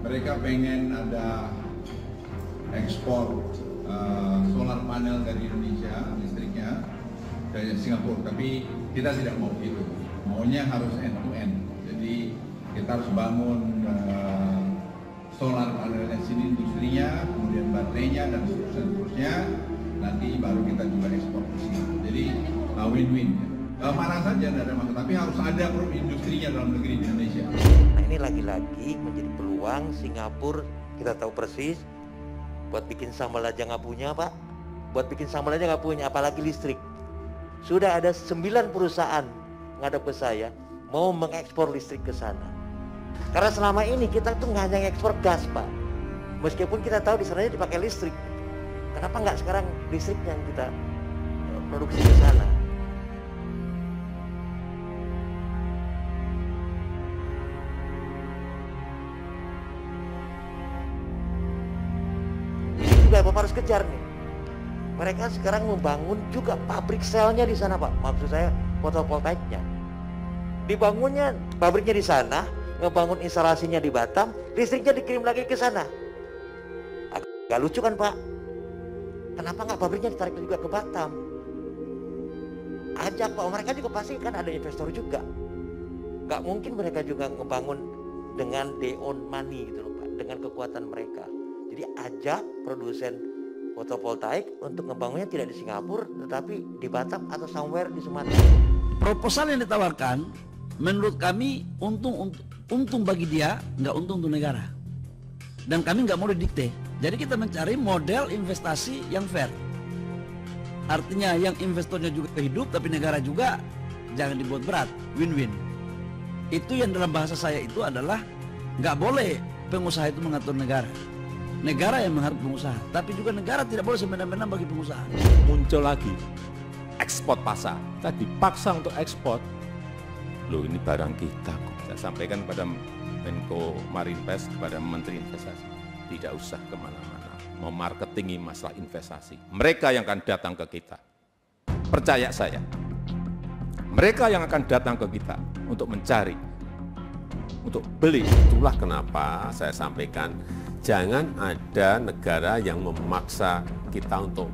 mereka pengen ada ekspor solar panel dari Indonesia, listriknya dari Singapura, tapi kita tidak mau itu. Maunya harus end to end. Jadi kita harus bangun solar panelnya sini, industrinya, kemudian baterainya dan seterusnya. Nanti baru kita juga ekspor ke sini. Jadi win-win. Mana saja tidak ada masalah, tapi harus ada industrinya dalam negeri di Indonesia. Nah, ini lagi-lagi menjadi peluang Singapura, kita tahu persis. Buat bikin sambal aja nggak punya, Pak. Buat bikin sambal aja nggak punya, apalagi listrik. Sudah ada 9 perusahaan ngadep ke saya mau mengekspor listrik ke sana. Karena selama ini kita tuh nggak hanya ekspor gas, Pak. Meskipun kita tahu di sana dipakai listrik. Kenapa nggak sekarang listrik yang kita produksi ke sana? Juga Bapak harus kejar nih. Mereka sekarang membangun juga pabrik selnya di sana, Pak. Maksud saya fotovoltaiknya. Dibangunnya pabriknya di sana, ngebangun instalasinya di Batam, listriknya dikirim lagi ke sana. Agak lucu kan, Pak? Kenapa nggak pabriknya ditarik juga ke Batam? Ajak, Pak. Mereka juga pasti kan ada investor juga. Nggak mungkin mereka juga ngebangun dengan their own money gitu loh, Pak. Dengan kekuatan mereka. Jadi ajak produsen fotovoltaik untuk ngebangunnya tidak di Singapura tetapi di Batam atau somewhere di Sumatera. Proposal yang ditawarkan menurut kami untung bagi dia, nggak untung untuk negara. Dan kami nggak mau didikte. Jadi kita mencari model investasi yang fair. Artinya yang investornya juga hidup tapi negara juga jangan dibuat berat, win-win. Itu yang dalam bahasa saya itu adalah nggak boleh pengusaha itu mengatur negara. Negara yang mengatur pengusaha, tapi juga negara tidak boleh semena-mena bagi pengusaha. Muncul lagi ekspor pasar, kita dipaksa untuk ekspor. Loh, ini barang kita kok. Saya sampaikan kepada Menko Marinvest, kepada Menteri Investasi, tidak usah kemana-mana memarketingi masalah investasi. Mereka yang akan datang ke kita, percaya saya, mereka yang akan datang ke kita untuk mencari, untuk beli. Itulah kenapa saya sampaikan, jangan ada negara yang memaksa kita untuk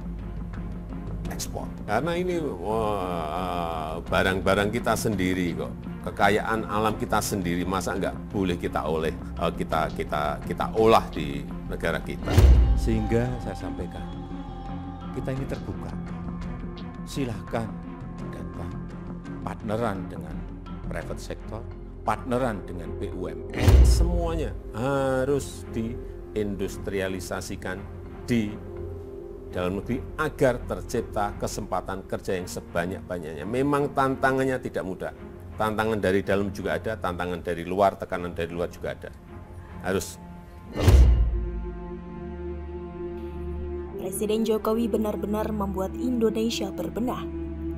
ekspor. Karena ini barang-barang kita sendiri kok, kekayaan alam kita sendiri, masa nggak boleh kita olah di negara kita. Sehingga saya sampaikan, kita ini terbuka. Silahkan datang, partneran dengan private sector, partneran dengan BUMN. Semuanya harus diindustrialisasikan di dalam negeri agar tercipta kesempatan kerja yang sebanyak-banyaknya. Memang tantangannya tidak mudah. Tantangan dari dalam juga ada, tantangan dari luar, tekanan dari luar juga ada. Harus terus. Presiden Jokowi benar-benar membuat Indonesia berbenah.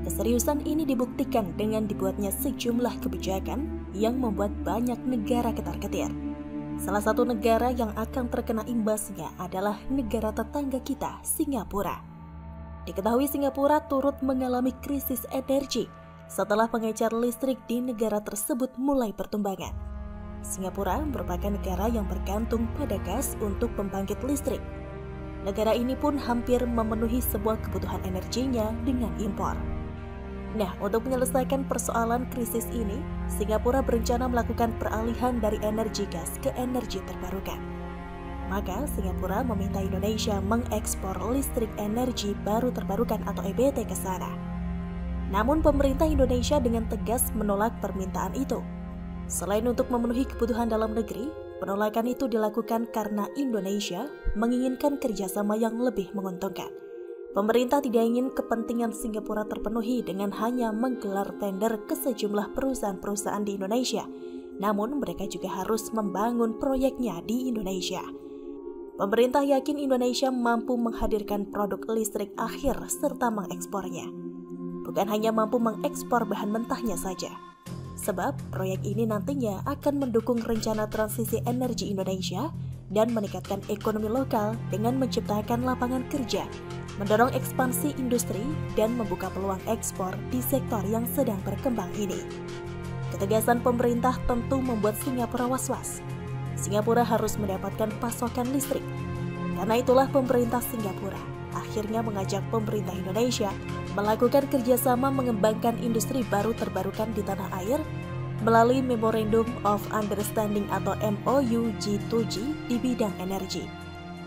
Keseriusan ini dibuktikan dengan dibuatnya sejumlah kebijakan yang membuat banyak negara ketar-ketir. Salah satu negara yang akan terkena imbasnya adalah negara tetangga kita, Singapura. Diketahui Singapura turut mengalami krisis energi setelah pengecar listrik di negara tersebut mulai bertumbangan. Singapura merupakan negara yang bergantung pada gas untuk pembangkit listrik. Negara ini pun hampir memenuhi semua kebutuhan energinya dengan impor. Nah, untuk menyelesaikan persoalan krisis ini, Singapura berencana melakukan peralihan dari energi gas ke energi terbarukan. Maka, Singapura meminta Indonesia mengekspor listrik energi baru terbarukan atau EBT ke sana. Namun, pemerintah Indonesia dengan tegas menolak permintaan itu. Selain untuk memenuhi kebutuhan dalam negeri, penolakan itu dilakukan karena Indonesia menginginkan kerjasama yang lebih menguntungkan. Pemerintah tidak ingin kepentingan Singapura terpenuhi dengan hanya menggelar tender ke sejumlah perusahaan-perusahaan di Indonesia. Namun mereka juga harus membangun proyeknya di Indonesia. Pemerintah yakin Indonesia mampu menghadirkan produk listrik akhir serta mengekspornya. Bukan hanya mampu mengekspor bahan mentahnya saja. Sebab proyek ini nantinya akan mendukung rencana transisi energi Indonesia dan meningkatkan ekonomi lokal dengan menciptakan lapangan kerja, mendorong ekspansi industri, dan membuka peluang ekspor di sektor yang sedang berkembang ini. Ketegasan pemerintah tentu membuat Singapura was-was. Singapura harus mendapatkan pasokan listrik. Karena itulah pemerintah Singapura akhirnya mengajak pemerintah Indonesia melakukan kerjasama mengembangkan industri baru terbarukan di tanah air melalui Memorandum of Understanding atau MOU G2G di bidang energi.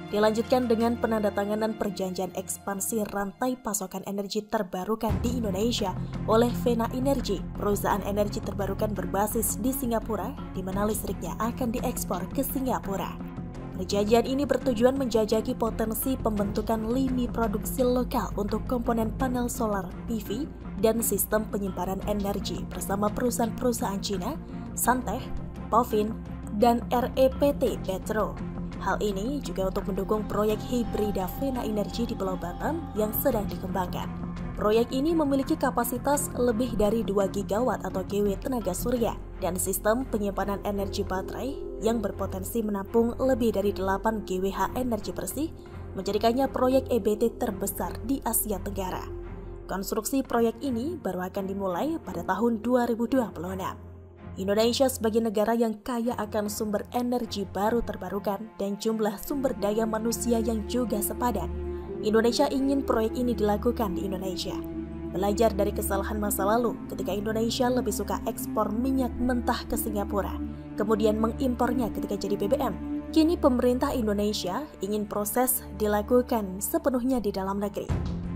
Dilanjutkan dengan penandatanganan perjanjian ekspansi rantai pasokan energi terbarukan di Indonesia oleh Vena Energy, perusahaan energi terbarukan berbasis di Singapura, di mana listriknya akan diekspor ke Singapura. Perjanjian ini bertujuan menjajaki potensi pembentukan lini produksi lokal untuk komponen panel solar PV dan sistem penyimpanan energi bersama perusahaan-perusahaan Cina, Santech, Povin, dan REPT Petro. Hal ini juga untuk mendukung proyek hibrida Vena Energy di Pulau Batam yang sedang dikembangkan. Proyek ini memiliki kapasitas lebih dari 2 gigawatt atau GW tenaga surya dan sistem penyimpanan energi baterai yang berpotensi menampung lebih dari 8 GWh energi bersih, menjadikannya proyek EBT terbesar di Asia Tenggara. Konstruksi proyek ini baru akan dimulai pada tahun 2026. Indonesia sebagai negara yang kaya akan sumber energi baru terbarukan dan jumlah sumber daya manusia yang juga sepadan, Indonesia ingin proyek ini dilakukan di Indonesia. Belajar dari kesalahan masa lalu ketika Indonesia lebih suka ekspor minyak mentah ke Singapura, kemudian mengimpornya ketika jadi BBM. Kini pemerintah Indonesia ingin proses dilakukan sepenuhnya di dalam negeri.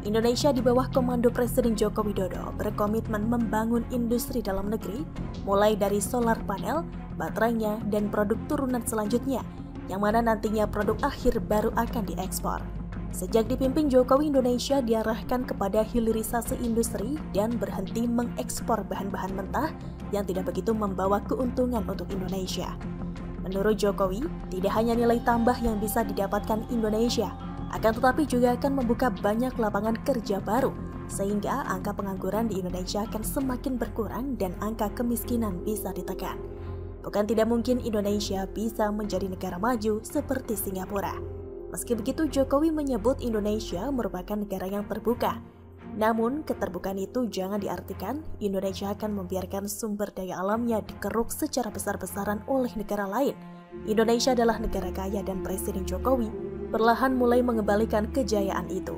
Indonesia di bawah komando Presiden Joko Widodo berkomitmen membangun industri dalam negeri, mulai dari solar panel, baterainya, dan produk turunan selanjutnya, yang mana nantinya produk akhir baru akan diekspor. Sejak dipimpin Jokowi, Indonesia diarahkan kepada hilirisasi industri dan berhenti mengekspor bahan-bahan mentah yang tidak begitu membawa keuntungan untuk Indonesia. Menurut Jokowi, tidak hanya nilai tambah yang bisa didapatkan Indonesia, akan tetapi juga akan membuka banyak lapangan kerja baru, sehingga angka pengangguran di Indonesia akan semakin berkurang dan angka kemiskinan bisa ditekan. Bukan tidak mungkin Indonesia bisa menjadi negara maju seperti Singapura. Meski begitu, Jokowi menyebut Indonesia merupakan negara yang terbuka. Namun, keterbukaan itu jangan diartikan Indonesia akan membiarkan sumber daya alamnya dikeruk secara besar-besaran oleh negara lain. Indonesia adalah negara kaya dan Presiden Jokowi perlahan mulai mengembalikan kejayaan itu.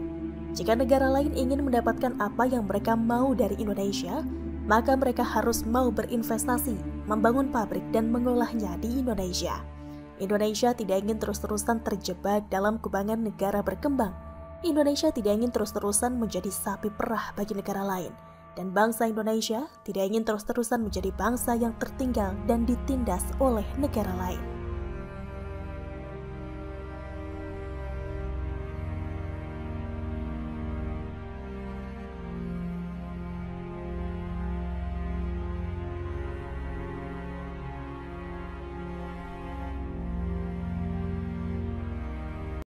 Jika negara lain ingin mendapatkan apa yang mereka mau dari Indonesia, maka mereka harus mau berinvestasi, membangun pabrik dan mengolahnya di Indonesia. Indonesia tidak ingin terus-terusan terjebak dalam kubangan negara berkembang. Indonesia tidak ingin terus-terusan menjadi sapi perah bagi negara lain. Dan bangsa Indonesia tidak ingin terus-terusan menjadi bangsa yang tertinggal dan ditindas oleh negara lain.